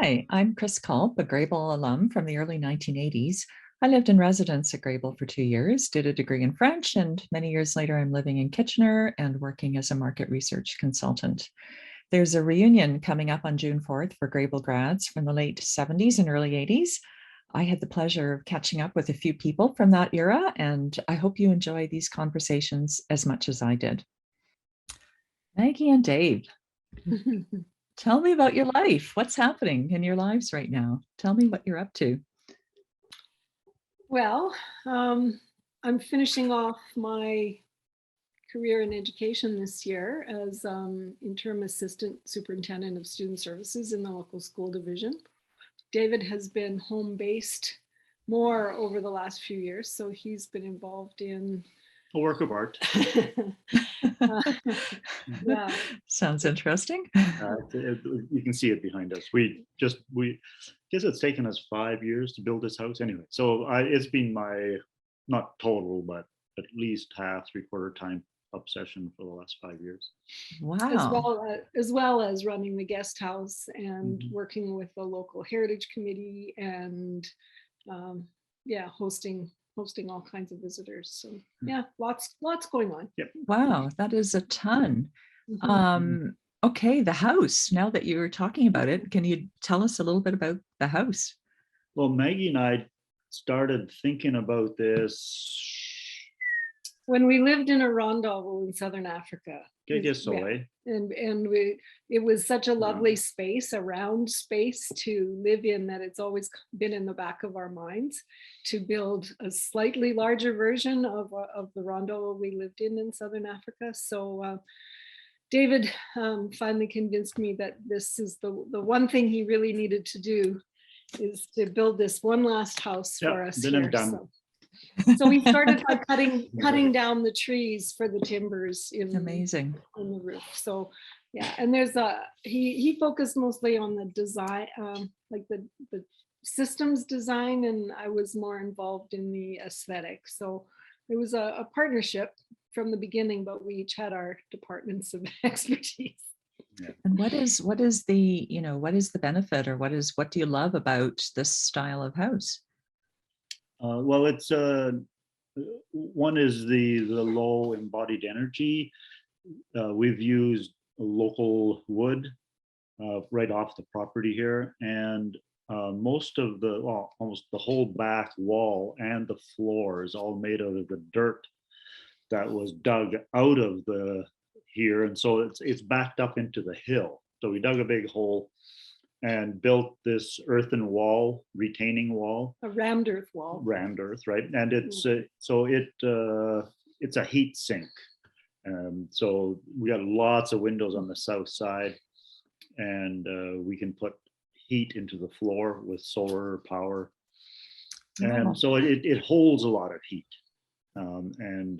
Hi, I'm Kris Culp, a Grebel alum from the early 1980s. I lived in residence at Grebel for 2 years, did a degree in French, and many years later, I'm living in Kitchener and working as a market research consultant. There's a reunion coming up on June 4th for Grebel grads from the late 70s and early 80s. I had the pleasure of catching up with a few people from that era, and I hope you enjoy these conversations as much as I did. Maggie and Dave. Tell me about your life. What's happening in your lives right now? Tell me what you're up to. Well, I'm finishing off my career in education this year as interim assistant superintendent of student services in the local school division. David has been home-based more over the last few years, so he's been involved in a work of art. Yeah. Sounds interesting. You can see it behind us. We guess it's taken us 5 years to build this house anyway. So it's been my, not total, but at least half, 3/4 time obsession for the last 5 years. Wow. As well as running the guest house and working with the local heritage committee and hosting all kinds of visitors. So yeah, lots going on. Yep. Wow, that is a ton. Okay, the house, now that you're talking about it, can you tell us a little bit about the house? Well, Maggie and I started thinking about this when we lived in Arundel in Southern Africa. I guess so, eh? And it was such a lovely space, a round space to live in, that it's always been in the back of our minds to build a slightly larger version of the rondo we lived in Southern Africa. So David finally convinced me that this is the one thing he really needed to do, is to build this one last house for us here. So we started by cutting down the trees for the timbers in the roof. So yeah, and there's he focused mostly on the design, like the systems design, and I was more involved in the aesthetic. So it was a partnership from the beginning, but we each had our departments of expertise. Yeah. And what is the benefit, or what do you love about this style of house? Well, it's one is the low embodied energy. We've used local wood right off the property here, and almost the whole back wall and the floor is all made out of the dirt that was dug out of here, and so it's backed up into the hill. So we dug a big hole and built this earthen wall, retaining wall. A rammed earth wall. Rammed earth, right? And it's it's a heat sink. So we got lots of windows on the south side, and we can put heat into the floor with solar power. And so it holds a lot of heat. And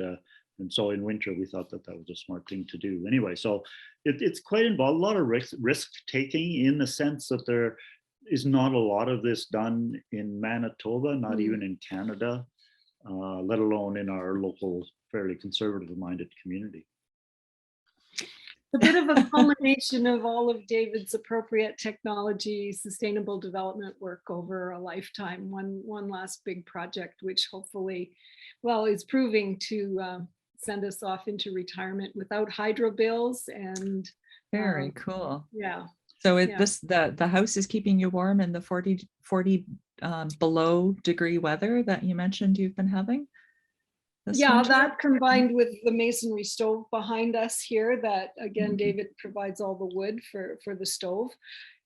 so in winter, we thought that was a smart thing to do. Anyway, so it's quite involved, a lot of risk taking, in the sense that there is not a lot of this done in Manitoba, not even in Canada, let alone in our local, fairly conservative-minded community. A bit of a culmination of all of David's appropriate technology, sustainable development work over a lifetime. One last big project, which hopefully, is proving to send us off into retirement without hydro bills. And very cool. Yeah. So the house is keeping you warm in the 40 below degree weather that you mentioned you've been having? Yeah, that combined with the masonry stove behind us here, that again, David provides all the wood for the stove,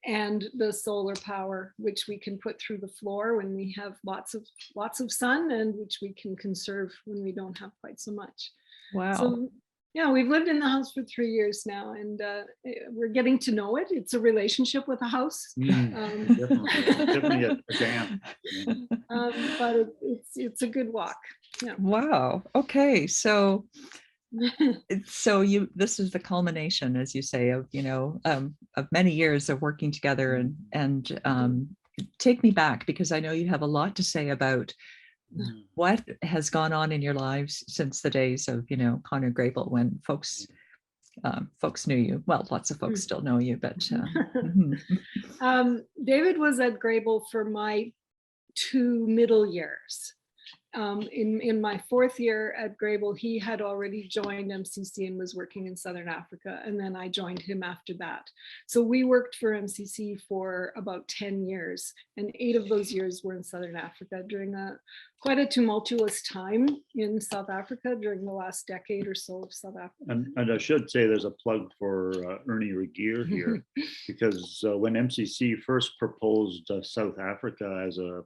and the solar power, which we can put through the floor when we have lots of sun, and which we can conserve when we don't have quite so much. Wow. So yeah, we've lived in the house for 3 years now, and we're getting to know it. It's a relationship with a house. Definitely a jam. But it's a good walk. Yeah. Wow. Okay. So this is the culmination, as you say, of of many years of working together, and take me back, because I know you have a lot to say about what has gone on in your lives since the days of Conor Grebel, when folks folks knew you. Well, lots of folks still know you, but mhm. David was at Grebel for my 2 middle years. In my 4th year at Grebel, he had already joined MCC and was working in Southern Africa, and then I joined him after that. So we worked for MCC for about 10 years, and 8 of those years were in Southern Africa during quite a tumultuous time in South Africa during the last decade or so of South Africa. And I should say there's a plug for Ernie Regier here, because when MCC first proposed South Africa as a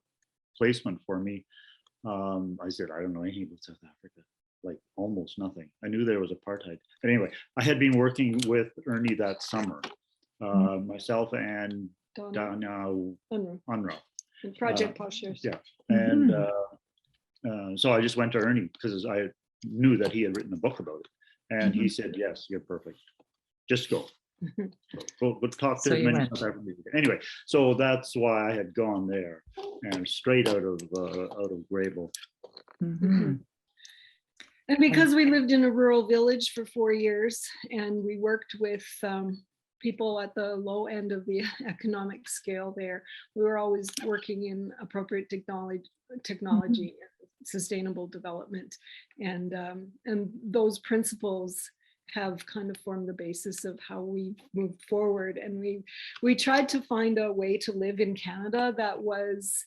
placement for me, I said, I don't know anything about South Africa, like almost nothing. I knew there was apartheid. But anyway, I had been working with Ernie that summer, myself and Dana Unruh. Project Postures. Yeah. And so I just went to Ernie because I knew that he had written a book about it. And he said, yes, you're perfect. Just go. We'll talk to as many South Africans. Anyway, so that's why I had gone there and straight out of Grebel. And because we lived in a rural village for 4 years and we worked with people at the low end of the economic scale there, we were always working in appropriate technology, sustainable development, and those principles have kind of formed the basis of how we moved forward. And we tried to find a way to live in Canada that was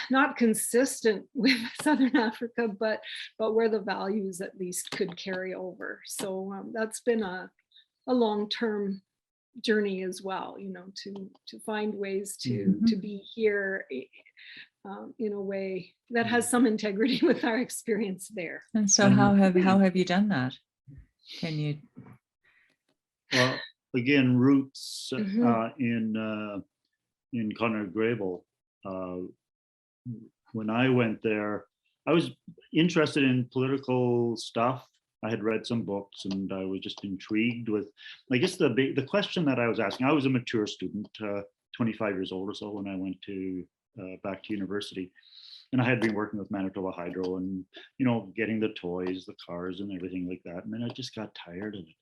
not consistent with Southern Africa, but where the values at least could carry over. So that's been a long-term journey as well, you know, to find ways to be here in a way that has some integrity with our experience there. And so how have you done that? Can you? Well, again, roots in Conrad Grebel. When I went there, I was interested in political stuff. I had read some books, and I was just intrigued with, I guess, the question that I was asking. I was a mature student, 25 years old or so, when I went back to university. And I had been working with Manitoba Hydro and, you know, getting the toys, the cars and everything like that. And then I just got tired of it.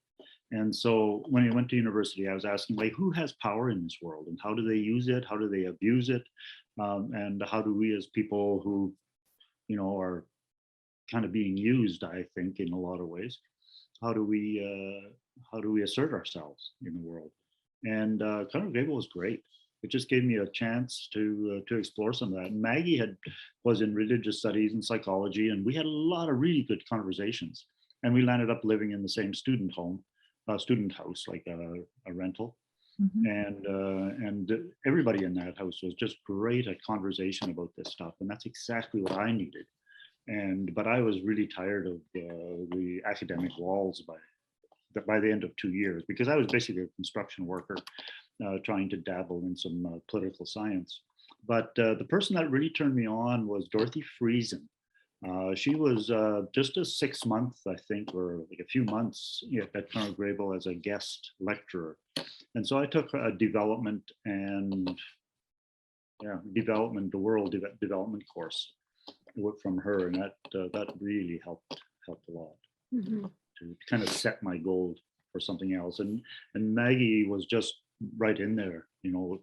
And so when I went to university, I was asking, like, who has power in this world and how do they use it? How do they abuse it? And how do we as people who, you know, are kind of being used, I think, in a lot of ways, how do we assert ourselves in the world? And Conrad Grebel was great. It just gave me a chance to explore some of that. And Maggie was in religious studies and psychology, and we had a lot of really good conversations. And we landed up living in the same student house, like a rental. And everybody in that house was just great at conversation about this stuff, and that's exactly what I needed. But I was really tired of the academic walls by the end of 2 years, because I was basically a construction worker. Trying to dabble in some political science. But the person that really turned me on was Dorothy Friesen. She was just a 6 month, I think, or like a few months at Conrad Grebel as a guest lecturer. And so I took a development world development course from her, and that really helped a lot to kind of set my goal for something else. And Maggie was just right in there, you know,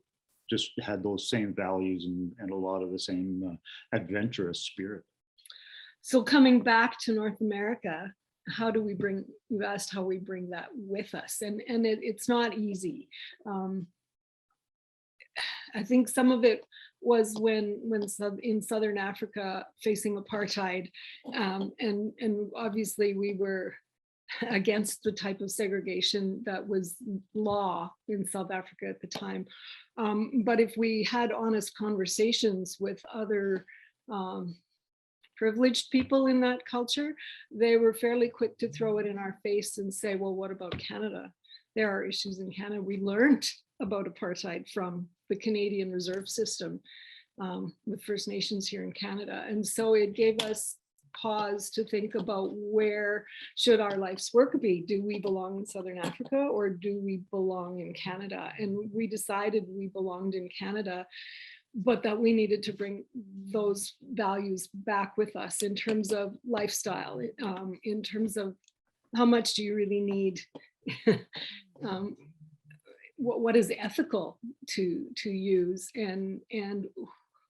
just had those same values and a lot of the same adventurous spirit. So coming back to North America, you asked how we bring that with us, and it's not easy. I think some of it was when in Southern Africa facing apartheid, and obviously we were against the type of segregation that was law in South Africa at the time. But if we had honest conversations with other privileged people in that culture, they were fairly quick to throw it in our face and say, well, what about Canada? There are issues in Canada. We learned about apartheid from the Canadian Reserve System with First Nations here in Canada. And so it gave us pause to think about, where should our life's work be? Do we belong in Southern Africa, or do we belong in Canada? And we decided we belonged in Canada, but that we needed to bring those values back with us in terms of lifestyle, in terms of how much do you really need? What is ethical to use, and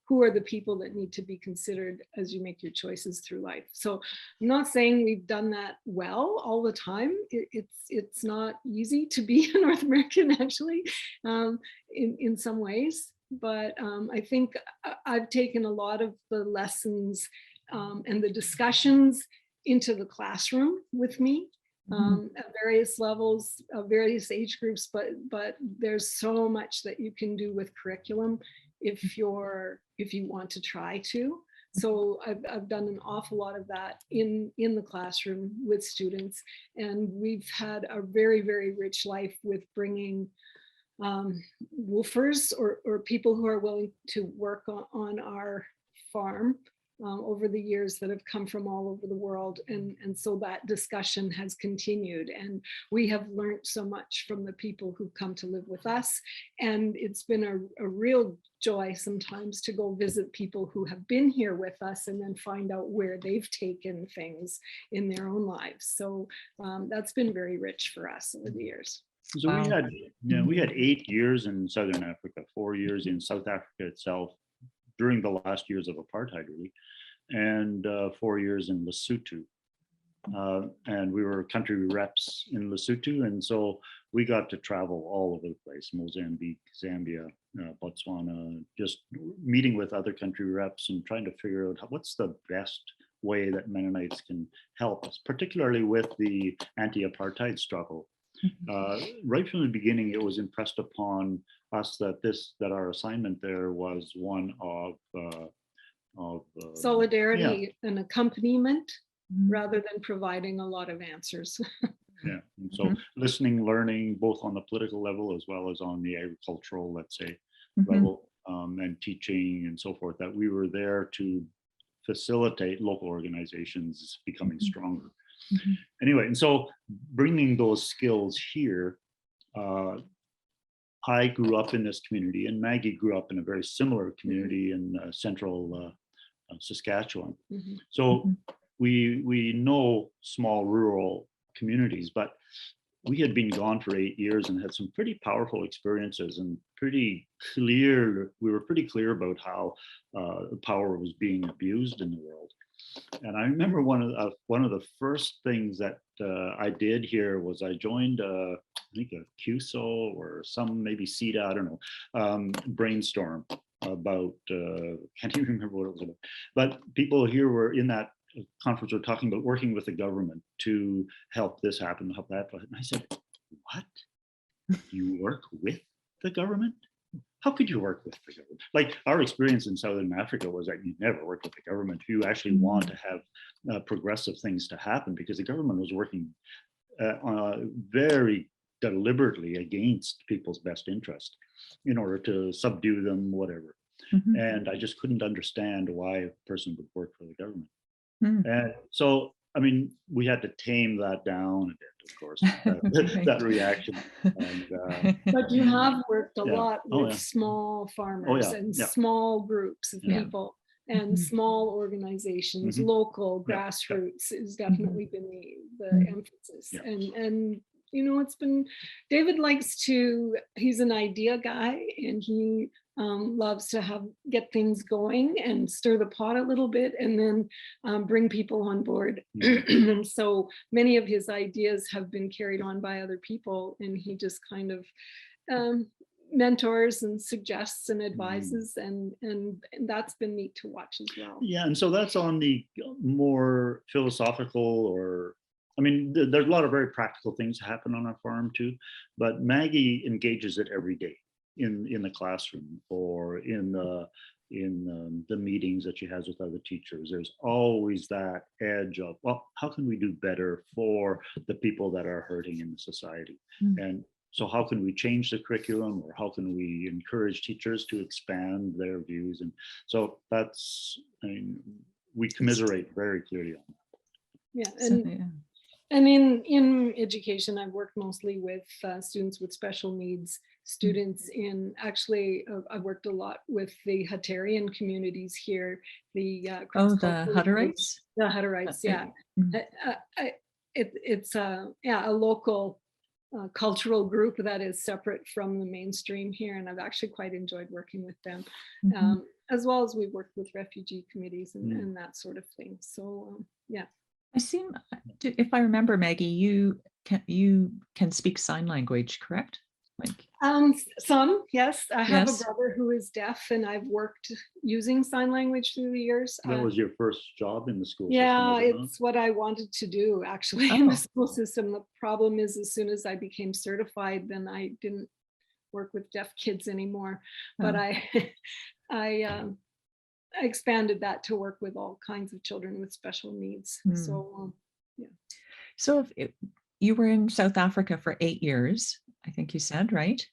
who are the people that need to be considered as you make your choices through life. So I'm not saying we've done that well all the time. It's not easy to be a North American, actually, in some ways. But I think I've taken a lot of the lessons and the discussions into the classroom with me. At various levels, various age groups, but there's so much that you can do with curriculum if you want to try to. So I've done an awful lot of that in the classroom with students, and we've had a very, very rich life with bringing woofers or people who are willing to work on our farm over the years that have come from all over the world. And so that discussion has continued, and we have learned so much from the people who come to live with us. And it's been a real joy sometimes to go visit people who have been here with us and then find out where they've taken things in their own lives. So that's been very rich for us over the years. So we had 8 years in Southern Africa, 4 years in South Africa itself during the last years of apartheid, really, and 4 years in Lesotho. And we were country reps in Lesotho, and so we got to travel all over the place: Mozambique, Zambia, Botswana, just meeting with other country reps and trying to figure out what's the best way that Mennonites can help us, particularly with the anti-apartheid struggle. Right from the beginning, it was impressed upon us that our assignment there was one of solidarity and accompaniment, rather than providing a lot of answers. Yeah, and so listening, learning, both on the political level as well as on the agricultural, let's say, level, and teaching and so forth, that we were there to facilitate local organizations becoming stronger. Anyway, and so bringing those skills here, I grew up in this community, and Maggie grew up in a very similar community in central Saskatchewan. So we know small rural communities, but we had been gone for 8 years and had some pretty powerful experiences, and we were pretty clear about how power was being abused in the world. And I remember one of the first things that I did here was I joined I think a QSO or some maybe CETA, I don't know, brainstorm about, can't even remember what it was about. But people here were in that conference were talking about working with the government to help this happen, help that. And I said, what? You work with the government? How could you work with the government? Like, our experience in Southern Africa was that you never work with the government if you actually want to have progressive things to happen, because the government was working very deliberately against people's best interest in order to subdue them, whatever. And I just couldn't understand why a person would work for the government. And so, I mean, we had to tame that down a bit, of course, that reaction. And, but you have worked a lot with small farmers and small groups of people and small organizations, local grassroots has definitely been the emphasis. And you know, it's been, David he's an idea guy, and he loves to get things going and stir the pot a little bit, and then bring people on board. And so many of his ideas have been carried on by other people, and he just kind of mentors and suggests and advises, and that's been neat to watch as well. Yeah, and so that's on the more philosophical, or I mean, there's a lot of very practical things happen on our farm too, but Maggie engages it every day in the classroom or in the meetings that she has with other teachers. There's always that edge of, well, how can we do better for the people that are hurting in the society? And so how can we change the curriculum, or how can we encourage teachers to expand their views? And so that's, I mean, we commiserate very clearly on that. Yeah, and in education, I've worked mostly with students with special needs, students in, actually, I've worked a lot with the Hutterian communities here, the the Hutterites? The Hutterites, yeah. it's a local cultural group that is separate from the mainstream here, and I've actually quite enjoyed working with them, as well as we've worked with refugee committees and that sort of thing. So yeah. I seem, if I remember, Maggie, you can speak sign language, correct? Like, some, yes. I have Yes. a brother who is deaf, and I've worked using sign language through the years. That was your first job in the school Yeah, system? it's what I wanted to do actually in the school system. The problem is, as soon as I became certified, then I didn't work with deaf kids anymore. But I expanded that to work with all kinds of children with special needs. So yeah. So if you were in South Africa for 8 years, I think you said, right?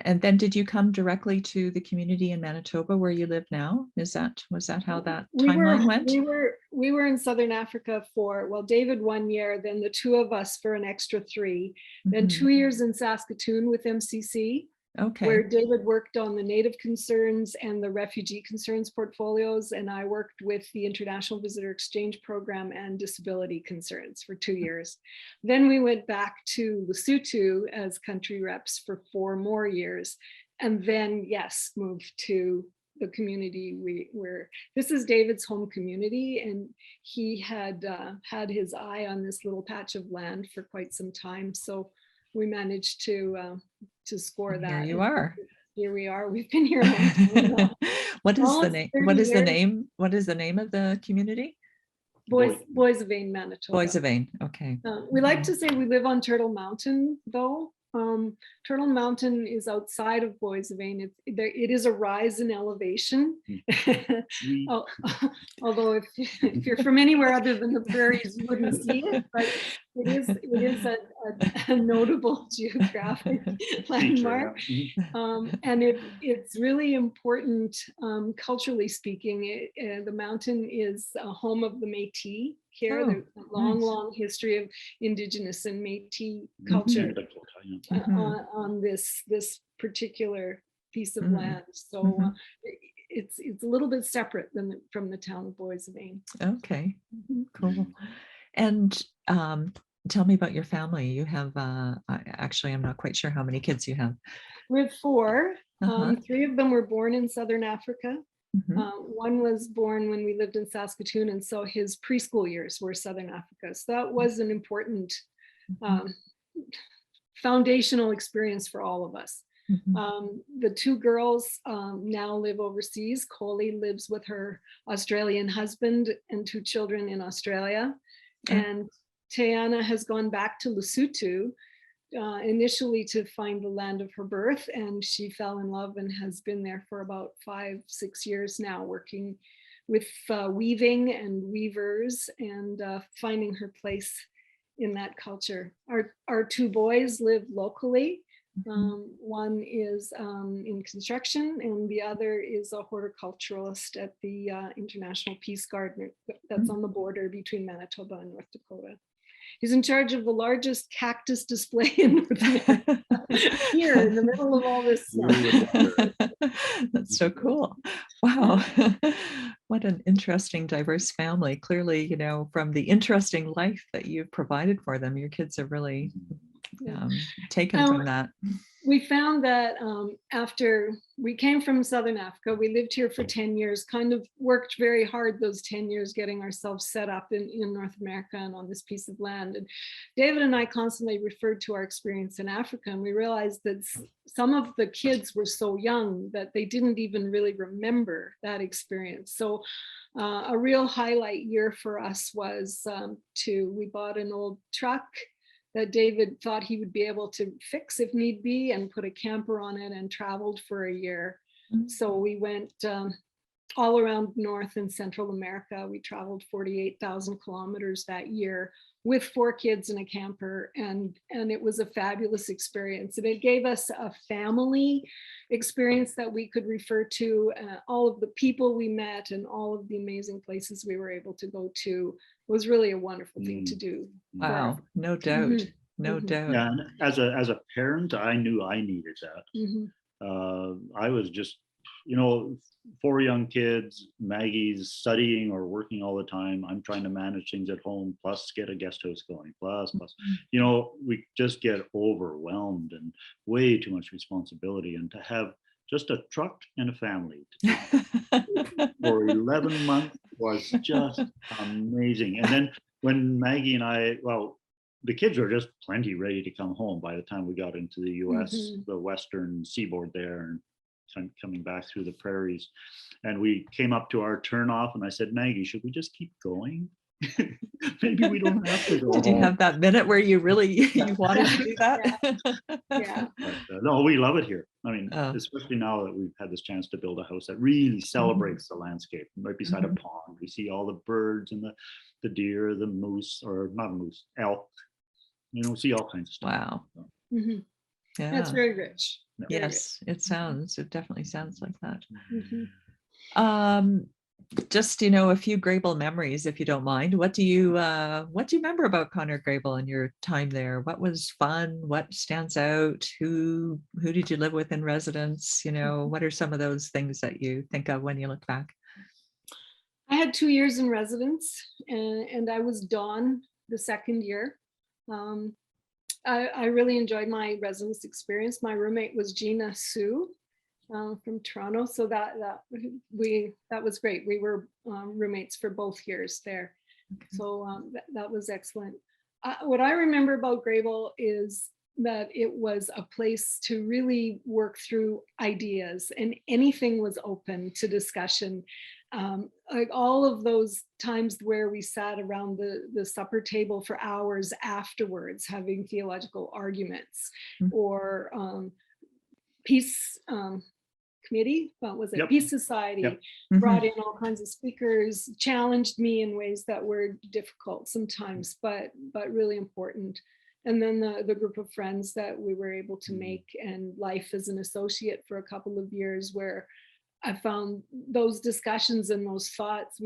And then did you come directly to the community in Manitoba where you live now? Was that how that timeline went? We were in Southern Africa for, well, David 1 year, then the two of us for an extra 3, then 2 years in Saskatoon with MCC. Okay. Where David worked on the Native concerns and the refugee concerns portfolios, and I worked with the International Visitor Exchange Program and disability concerns for 2 years. Then we went back to Lesotho as country reps for 4 more years, and then, yes, moved to the community where this is David's home community, and he had had his eye on this little patch of land for quite some time. So we managed to score that. Here you are. Here we are. We've been here a long time now. What is the name? What is the name? What is the name of the community? Boissevain, Manitoba. Boissevain. Okay. We like to say we live on Turtle Mountain, though. Turtle Mountain is outside of Boissevain. It is a rise in elevation. Although if you're from anywhere other than the prairies, you wouldn't see it, but it is a notable geographic landmark. And it's really important culturally speaking. The mountain is a home of the Métis here. There's a long history of Indigenous and Métis culture on this particular piece of land. So it's a little bit separate from the town of Boissevain. Okay, cool. And tell me about your family. You have, actually, I'm not quite sure how many kids you have. We have 4. 3 of them were born in Southern Africa. One was born when we lived in Saskatoon, and so his preschool years were Southern Africa. So that was an important foundational experience for all of us. The 2 girls now live overseas. Coley lives with her Australian husband and 2 children in Australia. And Tiana has gone back to Lesotho initially to find the land of her birth, and she fell in love and has been there for about 5-6 years now, working with weaving and weavers and finding her place in that culture. Our 2 boys live locally. One is in construction, and the other is a horticulturalist at the International Peace Garden that's on the border between Manitoba and North Dakota. He's in charge of the largest cactus display in North America, here in the middle of all this snow. That's so cool. Wow. What an interesting, diverse family. Clearly, from the interesting life that you've provided for them, your kids are really taken from that. We found that after we came from Southern Africa, we lived here for 10 years, kind of worked very hard those 10 years getting ourselves set up in North America and on this piece of land. And David and I constantly referred to our experience in Africa, and we realized that some of the kids were so young that they didn't even really remember that experience. So a real highlight year for us was we bought an old truck that David thought he would be able to fix if need be, and put a camper on it and traveled for a year. So we went all around North and Central America. We traveled 48,000 kilometers that year with 4 kids in a camper, and it was a fabulous experience. And it gave us a family experience that we could refer to. All of the people we met and all of the amazing places we were able to go to was really a wonderful thing to do. Wow, no doubt, no doubt. Yeah, and as a parent, I knew I needed that. I was just 4 young kids, Maggie's studying or working all the time. I'm trying to manage things at home, plus get a guest house going, plus, we just get overwhelmed and way too much responsibility. And to have just a truck and a family for 11 months was just amazing. And then when Maggie and the kids were just plenty ready to come home by the time we got into the US, the western seaboard there, and coming back through the prairies. And we came up to our turnoff and I said, Maggie, should we just keep going? Maybe we don't have to go Did home. you have that minute where you wanted to do that? Yeah. But, no, we love it here. I mean, especially now that we've had this chance to build a house that really celebrates the landscape. Right beside a pond, we see all the birds and the deer, the moose, or not moose, elk. We see all kinds of stuff. Wow. So. Yeah. That's very rich. Yes, it definitely sounds like that. Mm-hmm. Just, a few Grebel memories, if you don't mind. What do you remember about Conor Grebel and your time there? What was fun? What stands out? Who did you live with in residence? What are some of those things that you think of when you look back? I had 2 years in residence, and I was Dawn the second year. I really enjoyed my residence experience. My roommate was Gina Sue from Toronto, so that was great. We were roommates for both years there, so that was excellent. What I remember about Grebel is that it was a place to really work through ideas, and anything was open to discussion. Like all of those times where we sat around the supper table for hours afterwards having theological arguments, or peace committee, what was it? Peace Society brought in all kinds of speakers, challenged me in ways that were difficult sometimes, but really important. And then the group of friends that we were able to make, and life as an associate for a couple of years, where I found those discussions and those thoughts,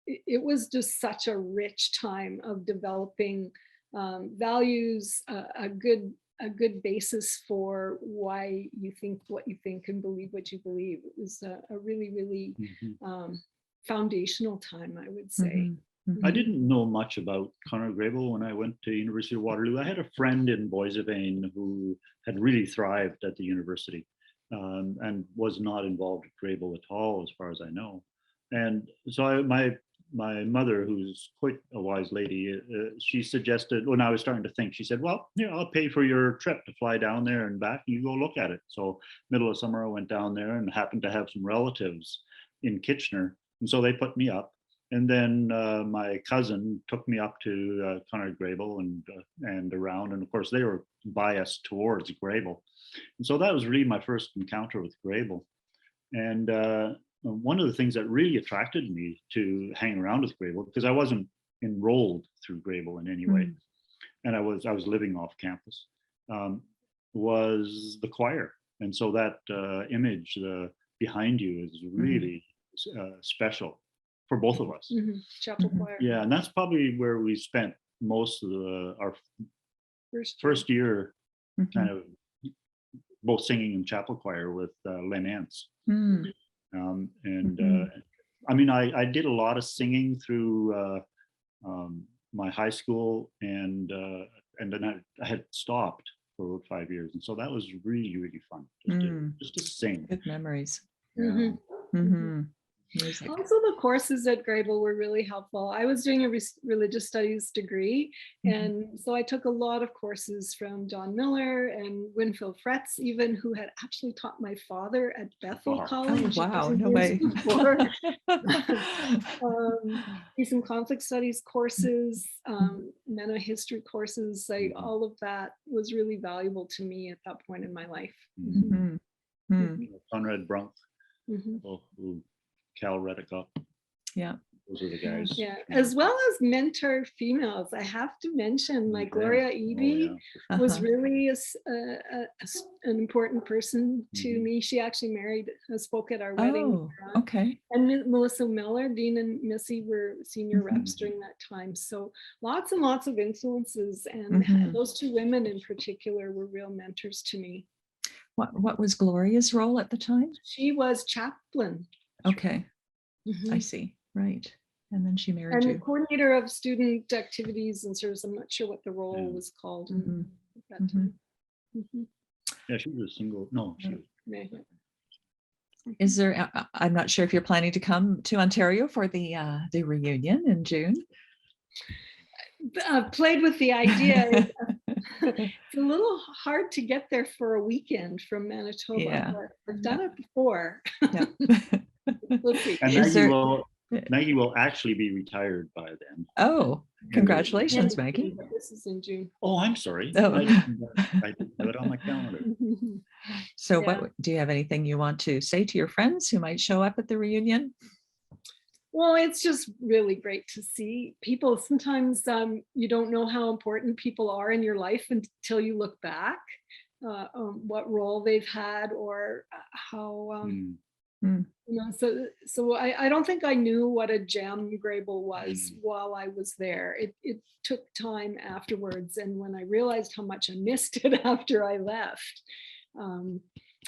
it was just such a rich time of developing values, a good basis for why you think what you think and believe what you believe. It was a really, really foundational time, I would say. I didn't know much about Conor Grebel when I went to University of Waterloo. I had a friend in Boissevain who had really thrived at the university. And was not involved with Grebel at all, as far as I know. And so my mother, who's quite a wise lady, she suggested, when I was starting to think, she said, well, I'll pay for your trip to fly down there and back. You go look at it. So middle of summer, I went down there and happened to have some relatives in Kitchener. And so they put me up. And then my cousin took me up to Conor Grebel and around. And of course, they were biased towards Grebel. And so that was really my first encounter with Grebel. And one of the things that really attracted me to hang around with Grebel, because I wasn't enrolled through Grebel in any way, and I was living off campus, was the choir. And so that image behind you is really special for both of us. Chapel choir. Yeah, and that's probably where we spent most of our first year, kind of both singing in chapel choir with Len Entz. I mean, I did a lot of singing through my high school, and then I had stopped for about 5 years, and so that was really, really fun just to sing. Good memories. Yeah. Music. Also, the courses at Grebel were really helpful. I was doing a religious studies degree, and so I took a lot of courses from Don Miller and Winfield Fretz, even, who had actually taught my father at Bethel College. Oh, wow, no way. Peace and conflict studies courses, MENA history courses, like all of that was really valuable to me at that point in my life. Conrad Brunk, who Cal Reddick up. Yeah. Those are the guys. Yeah, as well as mentor females. I have to mention, like Gloria Eby was really an important person to me. She actually spoke at our wedding. Okay. And Melissa Miller, Dean and Missy were senior reps during that time. So lots and lots of influences. And those two women in particular were real mentors to me. What was Gloria's role at the time? She was chaplain. Okay, I Mhm. see. Right. And then she married And you. coordinator of student activities and service. I'm not sure what the role Yeah. was called Mhm. at that Mhm. time. Mhm. Yeah, she was a single. No, she was. Yeah, yeah. Is there? I'm not sure if you're planning to come to Ontario for the reunion in June. Played with the idea. It's a little hard to get there for a weekend from Manitoba, Yeah. but I've done it before. Yeah. We'll see. And Is Maggie will actually be retired by then. Oh, And congratulations, Yeah, Maggie. but this is in June. Oh, I'm sorry. Oh. I didn't have it on my calendar. So Yeah. what do you have anything you want to say to your friends who might show up at the reunion? Well, it's just really great to see people. Sometimes you don't know how important people are in your life until you look back, what role they've had or how, Mm. you know, so I don't think I knew what a gem Grebel was Mm. while I was there. It took time afterwards. And when I realized how much I missed it after I left,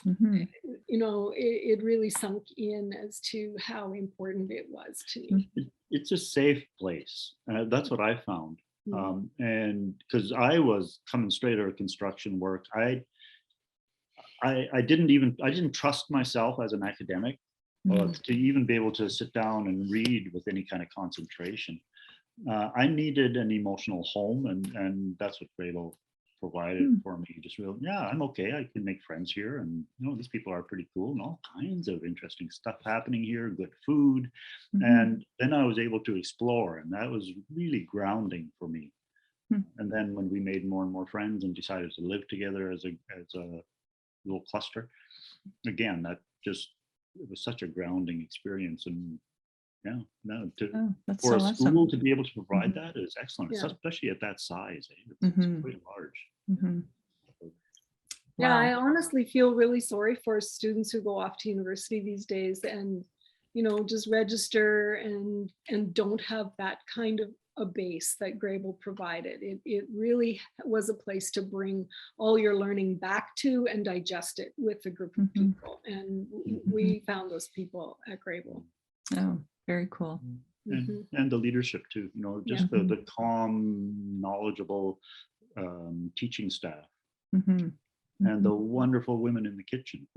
Mhm. you know, it really sunk in as to how important it was to me. It's a safe place. That's what I found. Mhm. And because I was coming straight out of construction work, I didn't trust myself as an academic to even be able to sit down and read with any kind of concentration. I needed an emotional home, and that's what Grebel provided for me. Just real, yeah, I'm okay. I can make friends here, and you know, these people are pretty cool, and all kinds of interesting stuff happening here. Good food, and then I was able to explore, and that was really grounding for me. And then when we made more and more friends and decided to live together as a little cluster, again, that just, it was such a grounding experience. And yeah, no, That's for so a awesome. school to be able to provide that is excellent, Yeah. especially at that size. It's quite large. Yeah, I Wow. honestly feel really sorry for students who go off to university these days and, you know, just register and don't have that kind of a base that Grebel provided. It really was a place to bring all your learning back to and digest it with a group of people. And we found those people at Grebel. Oh, very cool. And the leadership too, you know, just the calm, knowledgeable teaching staff. And the wonderful women in the kitchen.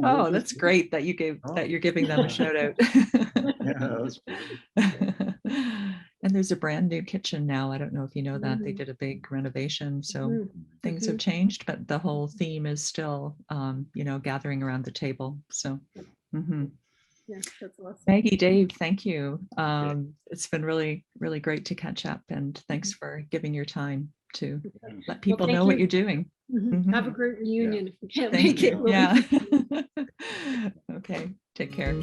Oh, that's great that that you're giving them a shout out. Yeah, that's great. And there's a brand new kitchen now. I don't know if you know that they did a big renovation, so things have changed, but the whole theme is still, you know, gathering around the table. So. Yeah, that's awesome. Maggie, Dave, thank you. It's been really, really great to catch up, and thanks for giving your time to let people know what you're doing. Have a great reunion if we can't Thank make it. you. Yeah. Okay, take care.